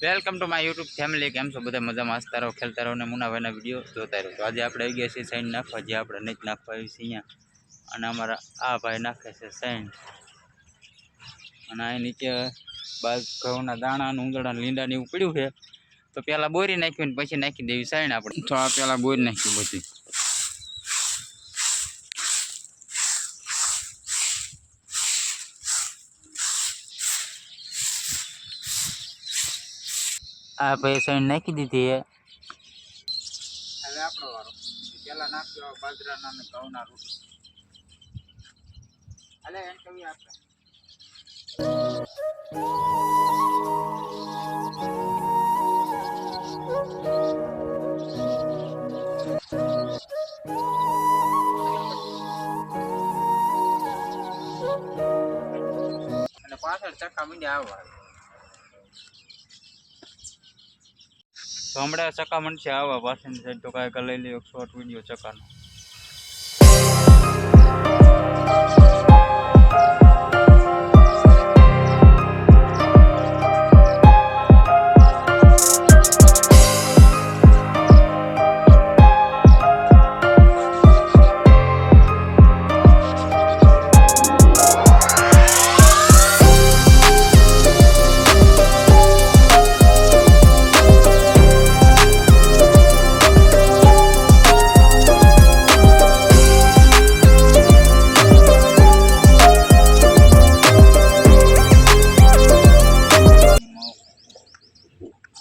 Welcome to my YouTube family. કેમ છો બધા? મજામાં હસતા રહો, ખેલતા રહો ને મુનાભાઈના વિડીયો જોતા રહો. તો આજે આપણે આવી ગયા છીએ સાઈન નાખવા, જે આપણે નથી નાખવા આવી છીએ અહીંયા. અને અમારા આ ભાઈ નાખે છે સાઈન. અને અહીં નીચે બાદ ઘઉંના દાણા, ઉંદરડા, લીંડા ને એવું પડ્યું છે. તો પહેલાં બોરી નાખ્યું ને પછી નાખી દેવી સાઈન આપણે. તો આ પહેલાં બોરી નાખ્યું બધી. આ ભાઈ સાઈન નાખી દીધી છે. હવે આપણો વારો. પેલા નાખજો બાજરાના ને ઘઉંના રોટલા. હાલે એમ કહીએ આપણે. અને પાછળ ચક્કા મીંડ્યા આવવા. તો હમણાં ચક્કા મંડશે આવવા પાછળની સાઈડ. તો કાંઈક લઈ લઈએ શોર્ટ વિડીયો ચક્કાનો.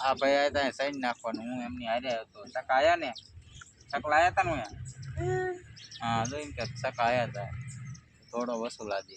આ ભાઈ આવ્યા હતા સાઈડ નાખવાનું. હું એમની હારે હતો. ચક્કા આવ્યા ને ચકલા આવ્યા હતા ને હા જો એમ કે ચક્કા આવ્યા હતા થોડો વસૂલા દે.